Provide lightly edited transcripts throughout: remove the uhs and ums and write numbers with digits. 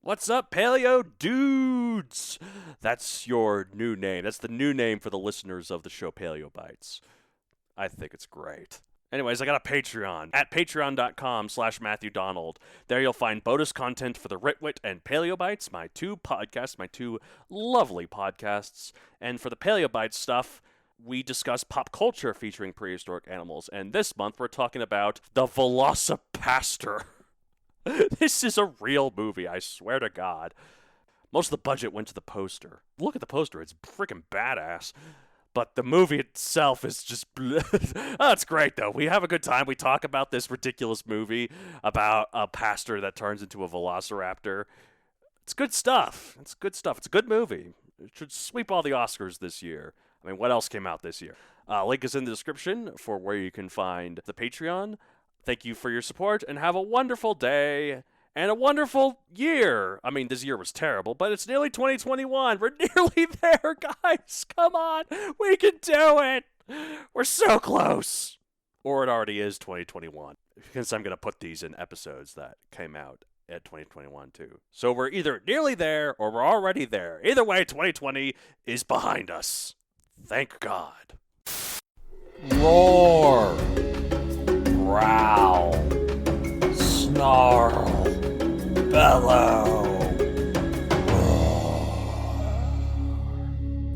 What's up, Paleo Dudes? That's your new name. That's the new name for the listeners of the show Paleo Bites. I think it's great. Anyways, I got a Patreon at patreon.com/Matthew Donald. There you'll find bonus content for the Ritwit and Paleo Bites, my two podcasts, my two lovely podcasts. And for the Paleo Bites stuff, we discuss pop culture featuring prehistoric animals. And this month, we're talking about the Velocipastor. This is a real movie, I swear to God. Most of the budget went to the poster. Look at the poster, it's freaking badass. But the movie itself is just... Oh, it's great, though. We have a good time. We talk about this ridiculous movie about a pastor that turns into a velociraptor. It's good stuff. It's good stuff. It's a good movie. It should sweep all the Oscars this year. I mean, what else came out this year? Link is in the description for where you can find the Patreon. Thank you for your support, and have a wonderful day and a wonderful year. I mean, this year was terrible, but it's nearly 2021. We're nearly there, guys. Come on. We can do it. We're so close. Or it already is 2021, because I'm going to put these in episodes that came out at 2021, too. So we're either nearly there or we're already there. Either way, 2020 is behind us. Thank God. Roar. Growl, snarl, bellow.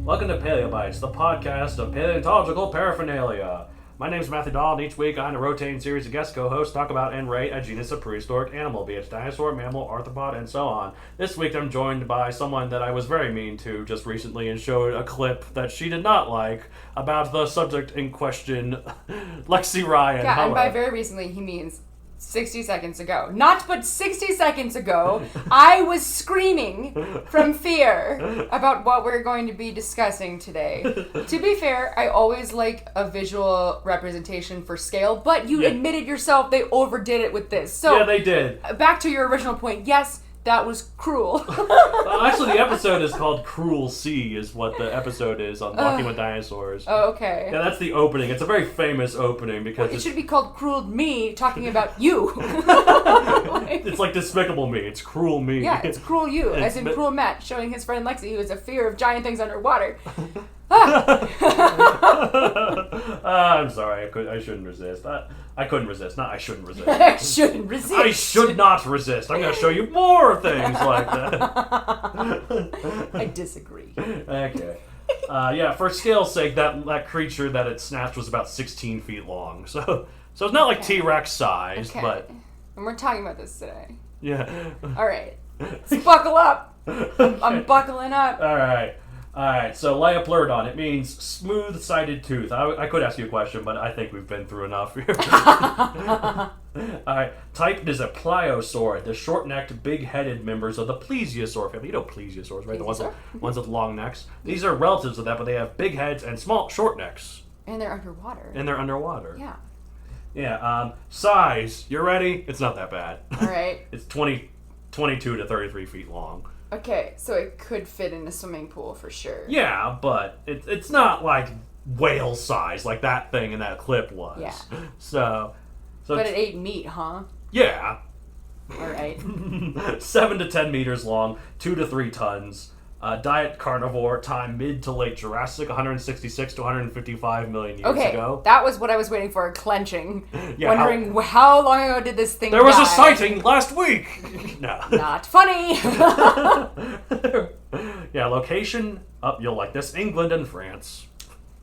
Welcome to Paleo Bites, the podcast of paleontological paraphernalia. My name is Matthew Dahl, and each week I and a rotating series of guest co-hosts talk about and rate a genus of prehistoric animal, be it dinosaur, mammal, arthropod, and so on. This week I'm joined by someone that I was very mean to just recently and showed a clip that she did not like about the subject in question, Lexi Ryan. Yeah, Hello. and by very recently he means 60 seconds ago. Not but 60 seconds ago, I was screaming from fear about what we're going to be discussing today. To be fair, I always like a visual representation for scale, but you admitted yourself they overdid it with this. So yeah, they did. Back to your original point. Yes, that was cruel. Actually, the episode is called Cruel Sea, is what the episode is on Walking with Dinosaurs. Oh, okay. Yeah, that's the opening. It's a very famous opening because It should be called Cruel Me, talking about you. it's like Despicable Me. It's Cruel Me. Yeah, it's Cruel You, as in but- Cruel Matt, showing his friend Lexi, who has a fear of giant things underwater. I'm sorry. I shouldn't resist. I couldn't resist. Not I shouldn't resist. I shouldn't resist. I should not resist. I'm going to show you more things like that. I disagree. Okay. Yeah, for scale's sake, that creature that it snatched was about 16 feet long. So it's not like T-Rex size, Okay. but And we're talking about this today. yeah. Alright. Let's buckle up. I'm buckling up. Alright, so Liopleurodon, it means smooth-sided tooth. I could ask you a question, but I think we've been through enough here. Alright, type is a pliosaurid, the short-necked, big-headed members of the plesiosaur family. You know plesiosaurs, right? The ones with long necks. These are relatives of that, but they have big heads and small, short necks. And they're underwater. And they're underwater. Yeah. Yeah, size, you ready? It's not that bad. Alright. It's 22 to 33 feet long. Okay, so it could fit in a swimming pool for sure. Yeah, but it's not like whale size like that thing in that clip was. Yeah. So But it ate meat, huh? yeah. Alright. 7 to 10 meters long, 2 to 3 tons. Diet carnivore, time mid to late Jurassic, 166 to 155 million years Okay, ago. that was what I was waiting for, clenching. Yeah, Wondering how long ago did this thing There was die? a sighting last week! No. Not funny! Yeah, location, you'll like this, England and France.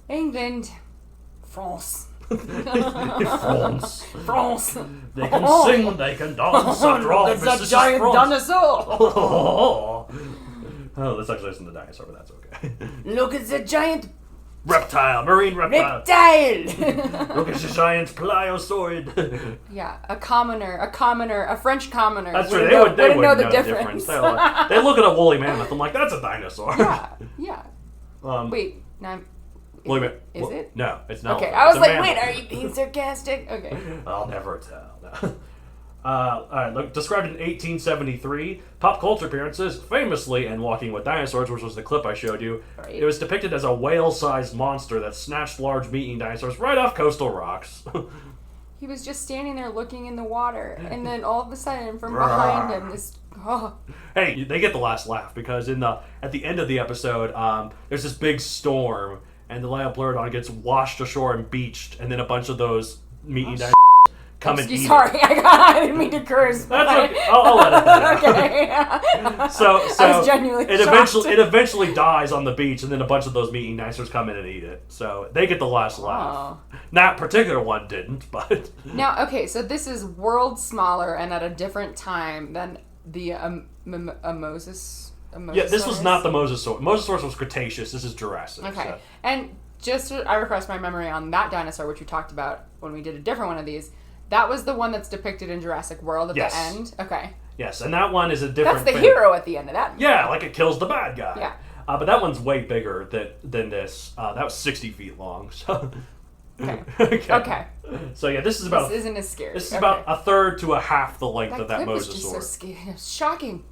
England. France. France. France. They can sing, they can dance, after all, There's this a is giant France. dinosaur! Oh, let's actually listen to the dinosaur, but that's okay. Look at the giant Reptile, marine reptile. reptile! Look at the giant pliosaurid. Yeah, a French commoner. That's true. wouldn't They know wouldn't the know difference. They look at a woolly mammoth. I'm like, that's a dinosaur. Yeah. Um, Wait, now, Wait a minute. is it? No, it's not. Okay, I was It's a like, mammal. wait, are you being sarcastic? Okay. I'll never tell. No. All right, look, described in 1873, pop culture appearances, famously in Walking with Dinosaurs, which was the clip I showed you. Right. It was depicted as a whale-sized monster that snatched large meat-eating dinosaurs right off coastal rocks. He was just standing there looking in the water, and then all of a sudden, from behind him, this Oh. Hey, they get the last laugh because at the end of the episode, there's this big storm, and the Liopleurodon gets washed ashore and beached, and then a bunch of those meat-eating dinosaurs come and eat Sorry, it. I didn't mean to curse. That's okay. I'll let it go. Okay. So I was genuinely shocked. it eventually dies on the beach, and then a bunch of those meat-eating dinosaurs come in and eat it. So they get the last laugh. That particular one didn't, but... Now, okay, so this is world smaller and at a different time than the Moses. Yeah, this was not the Mosasaurus. Mosasaurus was Cretaceous. This is Jurassic. Okay. So. And just I refresh my memory on that dinosaur, which we talked about when we did a different one of these. That was the one that's depicted in Jurassic World at the end? Okay. Yes, and that one is a different That's the hero at the end of that movie. Yeah, like it kills the bad guy. Yeah. But that one's way bigger than this. That was 60 feet long, so... Okay. Okay. So yeah, this is about... This isn't as scary. This is about a third to a half the length of that clip Mosasaur. was just so scary. It was shocking.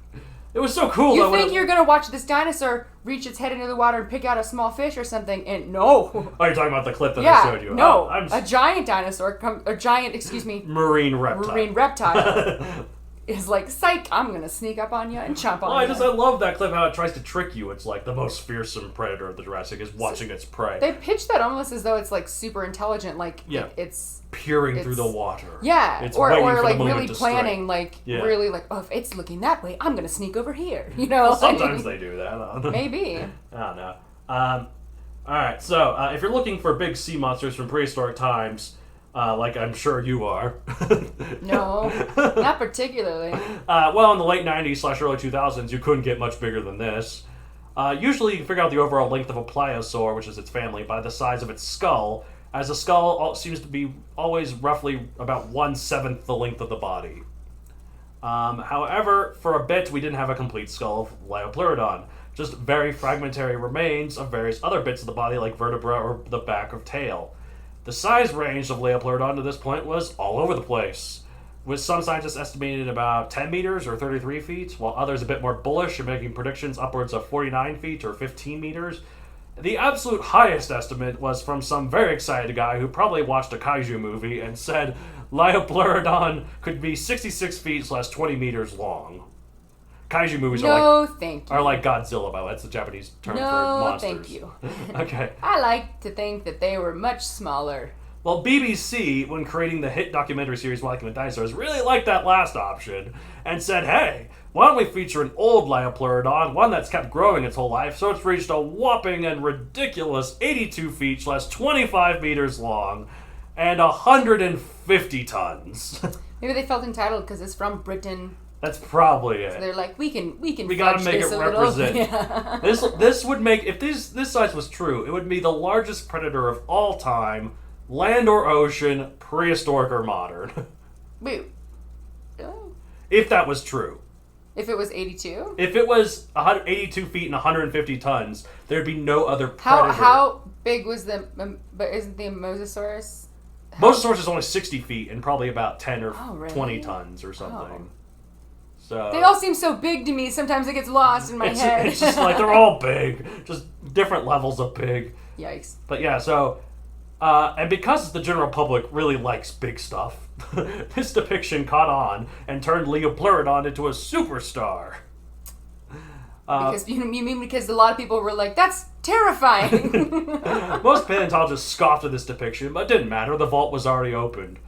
It was so cool. You think you're going to watch this dinosaur reach its head into the water and pick out a small fish or something, and no. Oh, you're talking about the clip that I showed you. No. Oh, a giant dinosaur, marine reptile. Is like, psych, I'm going to sneak up on you and chomp on you. I love that clip, how it tries to trick you. It's like the most fearsome predator of the Jurassic is watching its prey. They pitch that almost as though it's like super intelligent, like it's... peering through the water. Yeah, it's or like really planning, really like, oh, if it's looking that way, I'm going to sneak over here, you know? Well, sometimes they do that. I don't know. Maybe. I don't know. Alright, so if you're looking for big sea monsters from prehistoric times, like I'm sure you are. No, not particularly. Well, in the late 90s / early 2000s, you couldn't get much bigger than this. Usually you can figure out the overall length of a pliosaurid, which is its family, by the size of its skull, as the skull seems to be always roughly about 1/7 the length of the body. However, for a bit, we didn't have a complete skull of Liopleurodon, just very fragmentary remains of various other bits of the body, like vertebra or the back or tail. The size range of Liopleurodon to this point was all over the place, with some scientists estimating about 10 meters or 33 feet, while others a bit more bullish and making predictions upwards of 49 feet or 15 meters. The absolute highest estimate was from some very excited guy who probably watched a kaiju movie and said Liopleurodon could be 66 feet / 20 meters long. Kaiju movies are like Godzilla, by the way. That's the Japanese term for monsters. No, thank you. Okay. I like to think that they were much smaller. Well, BBC, when creating the hit documentary series Walking with Dinosaurs, really liked that last option and said, hey, why don't we feature an old Liopleurodon, one that's kept growing its whole life, so it's reached a whopping and ridiculous 82 feet / 25 meters long and 150 tons. Maybe they felt entitled because it's from Britain. That's probably it. So they're like, we gotta make it represent. Yeah. This would make, if this size was true, it would be the largest predator of all time, land or ocean, prehistoric or modern. Wait, really? If that was true. If it was 82? If it was 82 feet and 150 tons, there'd be no other predator. How big was but isn't the Mosasaurus? Mosasaurus is only 60 feet and probably about 10 or really? 20 tons or something. Oh. So they all seem so big to me, sometimes it gets lost in my head. It's just like they're all big. Just different levels of big. Yikes. But yeah, so... and because the general public really likes big stuff, this depiction caught on and turned Liopleurodon into a superstar. Because you mean because a lot of people were like, that's terrifying. Most paleontologists scoffed at this depiction, but it didn't matter. The vault was already opened.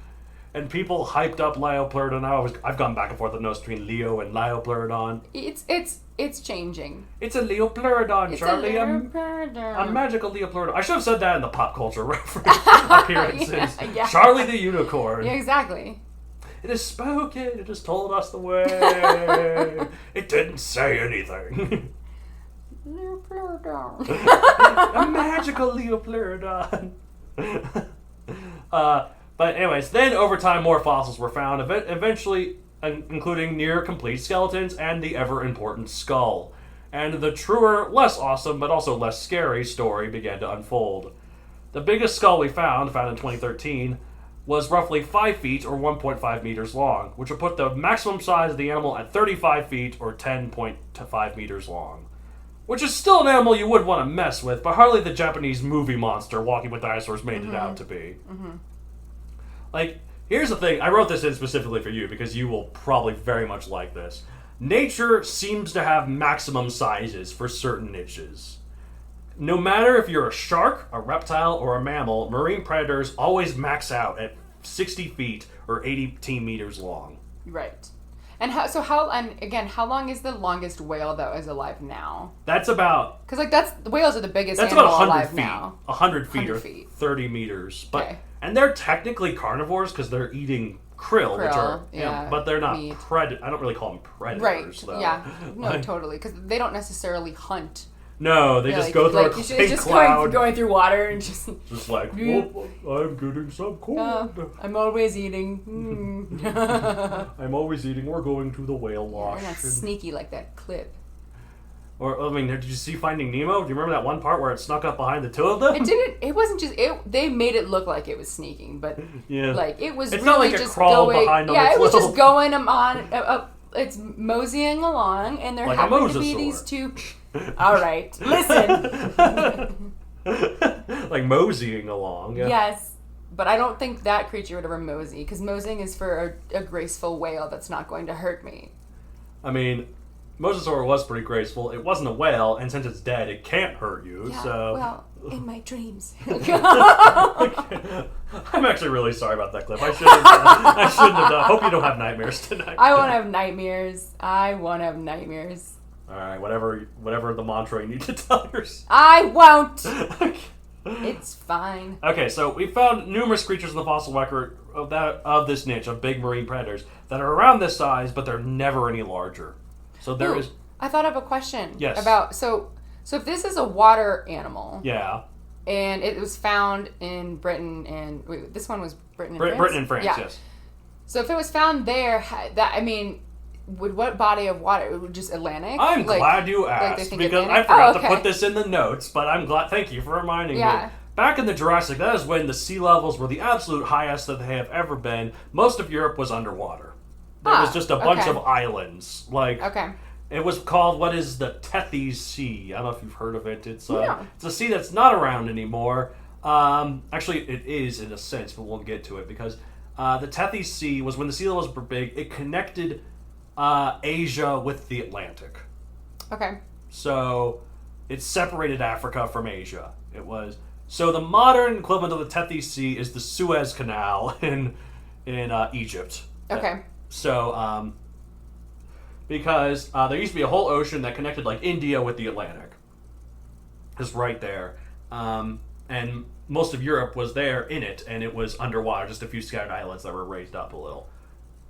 And people hyped up Liopleurodon. I've gone back and forth with notes between Leo and Liopleurodon. It's changing. It's a Liopleurodon, Charlie. A Liopleurodon. A magical Liopleurodon. I should have said that in the pop culture reference appearances. Yeah. Charlie the Unicorn. Yeah, exactly. It has spoken. It has told us the way. It didn't say anything. Liopleurodon. A magical Liopleurodon. But anyways, then over time more fossils were found, eventually including near complete skeletons and the ever-important skull. And the truer, less awesome, but also less scary story began to unfold. The biggest skull we found in 2013, was roughly 5 feet or 1.5 meters long, which would put the maximum size of the animal at 35 feet or 10.5 meters long. Which is still an animal you would want to mess with, but hardly the Japanese movie monster Walking with Dinosaurs made it out to be. Mm-hmm. Like, here's the thing. I wrote this in specifically for you because you will probably very much like this. nature seems to have maximum sizes for certain niches. No matter if you're a shark, a reptile, or a mammal, marine predators always max out at 60 feet or 18 meters long. Right. And how long is the longest whale that is alive now? That's about... Because whales are the biggest That's animal about 100 alive feet. now. 100 feet 100 or feet. 30 meters. But Okay. And they're technically carnivores because they're eating krill, which are... but they're not meat. I don't really call them predators, Right. though. Yeah. No, totally. Because they don't necessarily hunt. No, they just go through a it's big just cloud. going through water and just... Just like, whoop, I'm getting some corn. I'm always eating. I'm always eating. We're going to the whale wash. They're not sneaky like that clip. Or, I mean, did you see Finding Nemo? Do you remember that one part where it snuck up behind the two of them? It wasn't just, they made it look like it was sneaking, but Yeah. like it was It's really not like it just crawled going, behind them. yeah, It's it was little- just going up, it's moseying along, and there Like a happened to be mosasaur. these two, alright, listen, Like moseying along. Yeah. yes, but I don't think that creature would ever mosey, because moseying is for a graceful whale that's not going to hurt me. I mean, Mosasaur was pretty graceful. It wasn't a whale, and since it's dead, it can't hurt you. Yeah, So well, in my dreams. I'm actually really sorry about that clip. I shouldn't have done. Hope you don't have nightmares tonight. I won't have nightmares. All right, whatever the mantra you need to tell yourself. I won't. It's fine. Okay, so we found numerous creatures in the fossil record of this niche of big marine predators that are around this size, but they're never any larger. So there is. I thought of a question. Yes. About so if this is a water animal. Yeah. And it was found in Britain and wait, this one was Britain and France. Britain and France. Yeah. Yes. So if it was found there, would what body of water? It would just Atlantic? I'm glad you they asked think because Atlantic? I forgot Oh, to okay. put this in the notes, but I'm glad. Thank you for reminding Yeah. me. Back in the Jurassic, that is when the sea levels were the absolute highest that they have ever been. Most of Europe was underwater. There was just a bunch okay. of islands. Like Okay. it was called what is the Tethys Sea? I don't know if you've heard of it. It's No. it's a sea that's not around anymore. Actually, it is in a sense, but we'll get to it because the Tethys Sea was when the sea levels were big. It connected Asia with the Atlantic. Okay. So it separated Africa from Asia. It was so the modern equivalent of the Tethys Sea is the Suez Canal in Egypt. Okay. So because there used to be a whole ocean that connected like India with the Atlantic. It's right there, and most of Europe was there in it, and it was underwater. Just a few scattered islands that were raised up a little.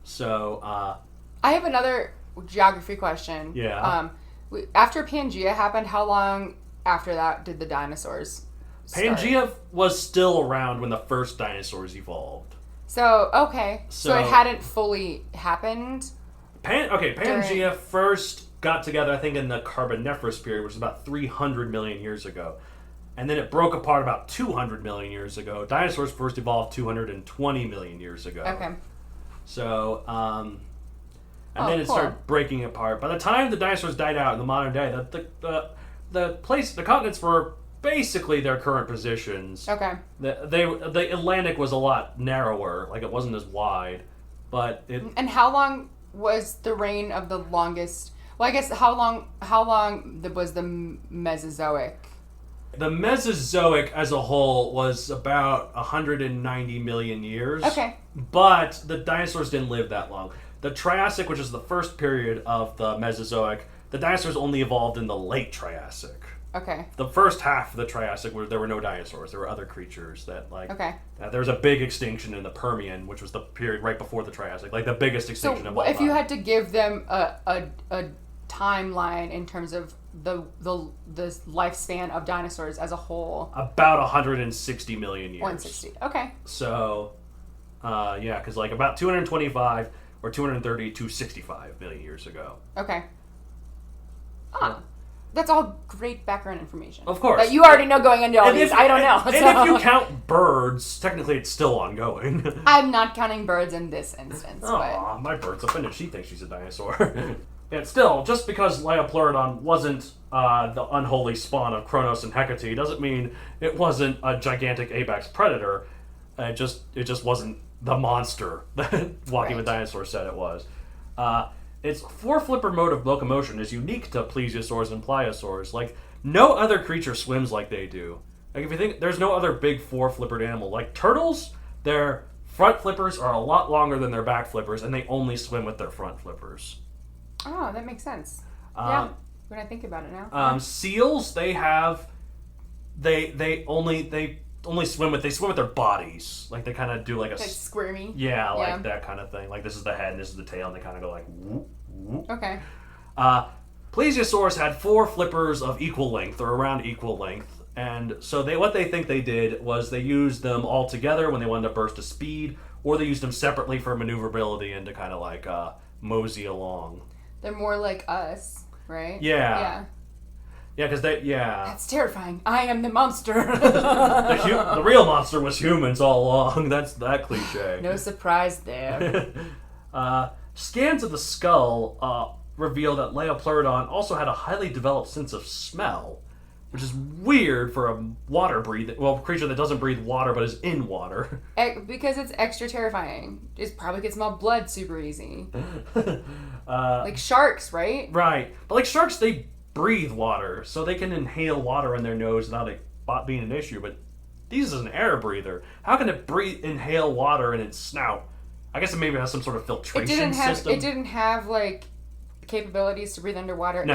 So I have another geography question. Yeah. After Pangea happened, how long after that did the dinosaurs start? Pangea was still around when the first dinosaurs evolved. So, okay. So it So- hadn't fully happened? Pangea first got together, I think, in the Carboniferous period, which is about 300 million years ago. And then it broke apart about 200 million years ago. Dinosaurs first evolved 220 million years ago. Okay. So, then it cool. started breaking apart. By the time the dinosaurs died out in the modern day, the continents were basically their current positions. Okay. The Atlantic was a lot narrower, like it wasn't as wide, but it. And how long was the reign of the longest? Well, I guess how long was the Mesozoic? The Mesozoic as a whole was about 190 million years. Okay. But the dinosaurs didn't live that long. The Triassic, which is the first period of the Mesozoic, the dinosaurs only evolved in the late Triassic. Okay. The first half of the Triassic, where there were no dinosaurs, there were other creatures that, like... Okay. There was a big extinction in the Permian, which was the period right before the Triassic, like the biggest extinction of all So if time. you had to give them a timeline in terms of the lifespan of dinosaurs as a whole, About 160 million years. 160. Okay. So, yeah, because like about 225 or 230 to 65 million years ago. Okay. That's all great background information. Of course. That you already know going into all these. I don't know. And so. if you count birds, technically it's still ongoing. I'm not counting birds in this instance. Aw, my bird's up in it. She thinks she's a dinosaur. And still, just because Liopleurodon wasn't the unholy spawn of Kronos and Hecate doesn't mean it wasn't a gigantic apex predator. It just wasn't the monster that Walking with Dinosaurs said it was. its four-flipper mode of locomotion is unique to plesiosaurs and pliosaurs. Like, no other creature swims like they do. Like, if you think, there's no other big four-flippered animal. Like, turtles, their front flippers are a lot longer than their back flippers, and they only swim with their front flippers. Oh, that makes sense. Yeah, when I think about it now. Seals, they only swim with their bodies. Like, they kind of do like a... Like squirmy? Yeah, like that kind of thing. Like, this is the head and this is the tail, and they kind of go like whoop, whoop. Okay. Plesiosaurs had four flippers of equal length, or around equal length, and so what they think they did was they used them all together when they wanted to burst to speed, or they used them separately for maneuverability and to kind of like mosey along. They're more like us, right? Yeah. Yeah, because That's terrifying. I am the monster. the real monster was humans all along. That's that cliche. No surprise there. Scans of the skull reveal that Liopleurodon also had a highly developed sense of smell, which is weird for a creature that doesn't breathe water but is in water. Because it's extra terrifying. It probably could smell blood super easy. Like sharks, right? Right. But like sharks, they breathe water, so they can inhale water in their nose without it being an issue, but these is an air breather. How can it inhale water in its snout? I guess it maybe has some sort of filtration system. It didn't have, like, capabilities to breathe underwater. It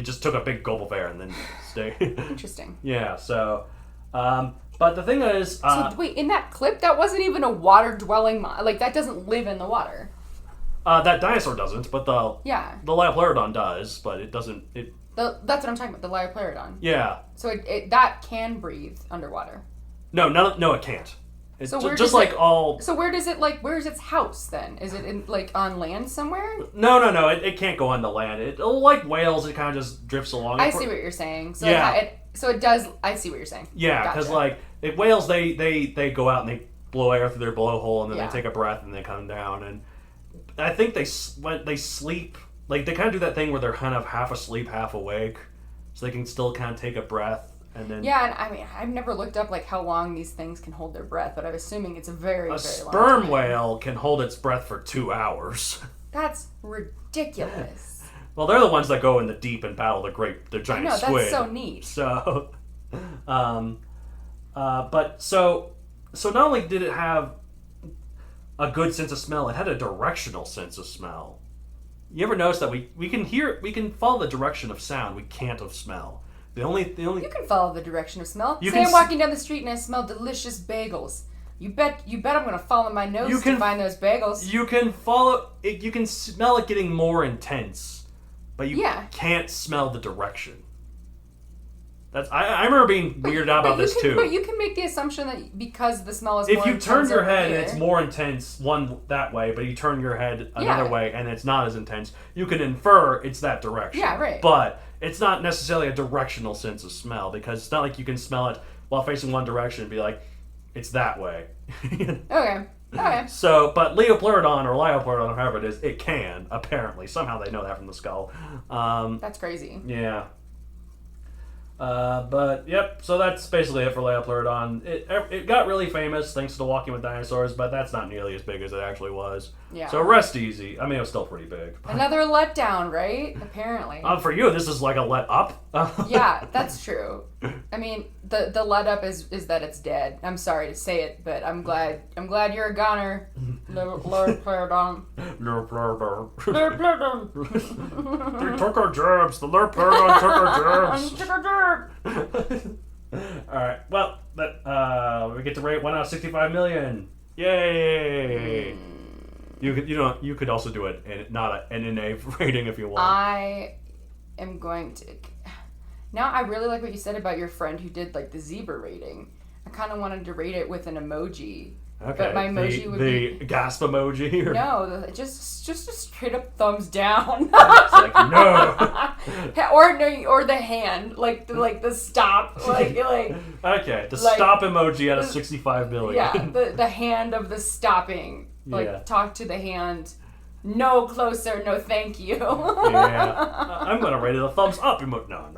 just took a big gulp of air and then stayed. Interesting. Yeah, so, but the thing is... so, wait, in that clip, that wasn't even a water-dwelling... that doesn't live in the water. That dinosaur doesn't, but the Liopleurodon does, but it doesn't... That's what I'm talking about, the Liopleurodon. Yeah. So that can breathe underwater. No, it can't. It's so So where's its house then? Is it in, on land somewhere? No. It can't go on the land. It like whales. It kind of just drifts along. I see what you're saying. So it does. I see what you're saying. Yeah, because whales, they go out and they blow air through their blowhole and then they take a breath and they come down. And I think they sleep. Like they kind of do that thing where they're kind of half asleep, half awake, so they can still kind of take a breath. And then, and I mean, I've never looked up how long these things can hold their breath, but I'm assuming it's a very, very long time. A sperm whale can hold its breath for 2 hours. That's ridiculous. Well, they're the ones that go in the deep and battle the giant squid. That's so neat. So, so not only did it have a good sense of smell, it had a directional sense of smell. You ever notice that we can follow the direction of sound, we can't of smell. The only You can follow the direction of smell. Say I'm walking down the street and I smell delicious bagels. You bet I'm going to follow my nose to find those bagels. You can follow it. You can smell it getting more intense, but you can't smell the direction. I remember being weirded out about this too. But you can make the assumption that because the smell is if more you intense turn your head here, and it's more intense that way, but you turn your head another way and it's not as intense, you can infer it's that direction. Yeah, right. But it's not necessarily a directional sense of smell, because it's not like you can smell it while facing one direction and be like, it's that way. Okay. So, but Liopleurodon or Liopleurodon, however it is, it can, apparently. Somehow they know that from the skull. That's crazy. Yeah. But yep, so that's basically it for Liopleurodon. It got really famous thanks to Walking with Dinosaurs, but that's not nearly as big as it actually was. Yeah. So rest easy. I mean, it was still pretty big. But... Another letdown, right? Apparently. For you, this is like a let up. Yeah, that's true. I mean, the let up is that it's dead. I'm sorry to say it, but I'm glad you're a goner, Liopleurodon. Liopleurodon. They took our jobs. The Liopleurodon took our jobs. Alright, well, we get to rate 1 out of 65 million. Yay! You could also do it and not an NA rating if you want. I am going to. Now I really like what you said about your friend who did the zebra rating. I kind of wanted to rate it with an emoji. Okay. But my emoji would be the gasp emoji. Or... No, just a straight up thumbs down. It's like no. or the hand, the stop, Okay, the stop emoji out of 65 million. Yeah, the hand of the stopping. Talk to the hand. No closer, no thank you. Yeah, I'm gonna rate it a thumbs up emoji. No.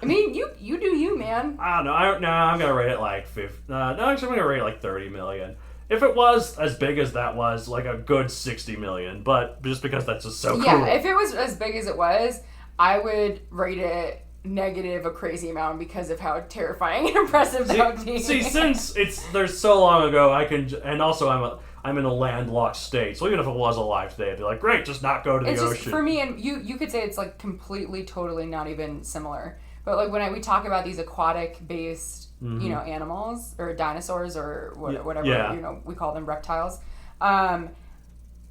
I mean, you do you, man. I don't know. I'm gonna rate it like 50. No, actually, I'm gonna rate it like 30 million. If it was as big as that was, like a good 60 million, but just because that's just so cool. Yeah, if it was as big as it was, I would rate it negative a crazy amount because of how terrifying and impressive that would be. See, since there's so long ago, and also I'm in a landlocked state, so even if it was alive today, I'd be like, great, just not go to the it's ocean. just, for me, and you could say it's like completely, totally not even similar. But like when we talk about these aquatic-based, animals or dinosaurs or whatever, we call them reptiles.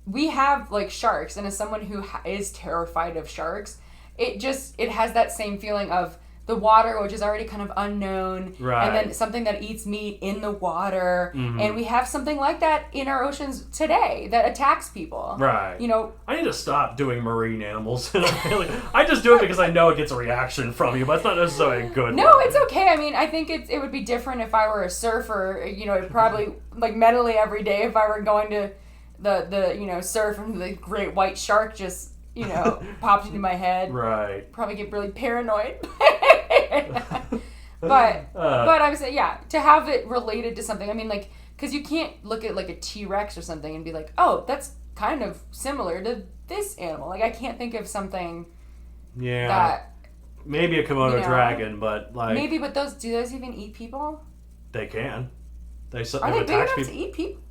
We have like sharks, and as someone who is terrified of sharks, it has that same feeling of the water, which is already kind of unknown, right. And then something that eats meat in the water, and we have something like that in our oceans today that attacks people. Right. I need to stop doing marine animals. I just do it because I know it gets a reaction from you, but it's not necessarily a good No, one. it's okay. I mean, I think it would be different if I were a surfer, probably like mentally every day if I were going to the surf and the great white shark just popped into my head. Right. Probably get really paranoid. but I would say, to have it related to something. I mean, like, because you can't look at like a T-Rex or something and be like, oh, that's kind of similar to this animal. Like, I can't think of something that maybe a Komodo dragon, but like maybe. But do those even eat people? They can. Are they big enough to eat people?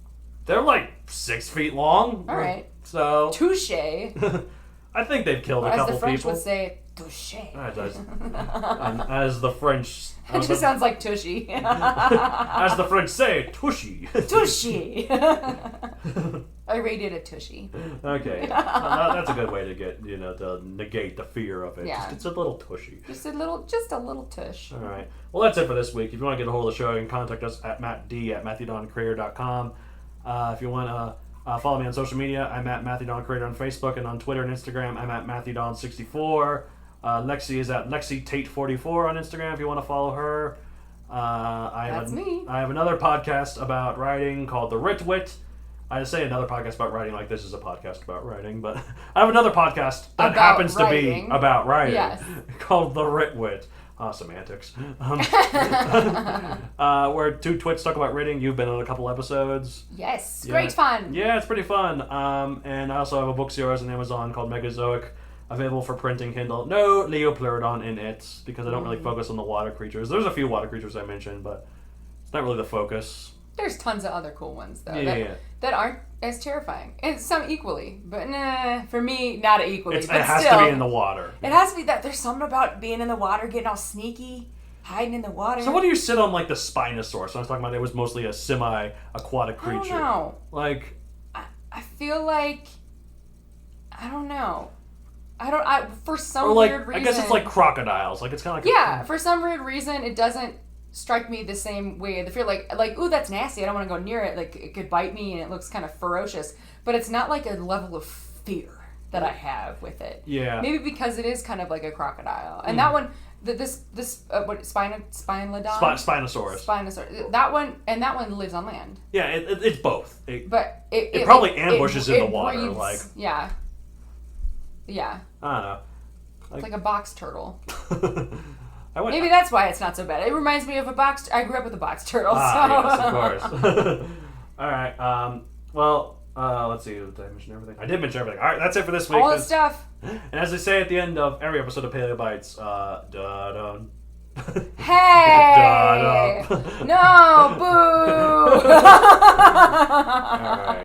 They're like 6 feet long. All right. So touche. I think they've killed a couple people. As the French would say, touche. As the French... It just sounds like tushy. As the French say, tushy. Tushy. I rated a tushy. Okay. That's a good way to get, to negate the fear of it. Yeah. It's a little tushy. Just a little tush. All right. Well, that's it for this week. If you want to get a hold of the show, you can contact us at mattd@matthewdoncreator.com. If you want to follow me on social media, I'm at Matthew Don Creator on Facebook, and on Twitter and Instagram, I'm at MatthewDon64. Lexi is at LexiTate44 on Instagram if you want to follow her. That's me. I have another podcast about writing called The Ritwit. I say another podcast about writing like this is a podcast about writing, but I have another podcast that happens to be about writing called The Ritwit. Semantics. Where two twits talk about writing. You've been on a couple episodes. Yes, great fun. Yeah, it's pretty fun. And I also have a book series on Amazon called Megazoic, available for printing Kindle. No Liopleurodon in it, because I don't really focus on the water creatures. There's a few water creatures I mentioned, but it's not really the focus. There's tons of other cool ones, though, that aren't as terrifying. And some equally, but for me, not equally. It has to be in the water. It has to be that. There's something about being in the water, getting all sneaky, hiding in the water. So what do you sit on, like, the Spinosaurus? I was talking about it was mostly a semi-aquatic creature. I don't know. Like... I feel like... I don't know. For some weird reason... I guess it's like crocodiles. Like, it's kind of like... for some weird reason, it doesn't strike me the same way. The fear, like, ooh, that's nasty. I don't want to go near it. Like, it could bite me and it looks kind of ferocious. But it's not like a level of fear that I have with it. Yeah. Maybe because it is kind of like a crocodile. And that one, Spinodon? Spinosaurus. That one lives on land. Yeah, it's both. But it probably ambushes in the water. Breeds, like. Yeah. Yeah. I don't know. It's like a box turtle. Maybe that's why it's not so bad. It reminds me of a box... I grew up with a box turtle, so... Yes, of course. All right. Let's see. Did I mention everything? I did mention everything. All right, that's it for this week. All the stuff. And as they say at the end of every episode of Paleo Bites, da-dum. Hey! Da-dum. No, boo! All right.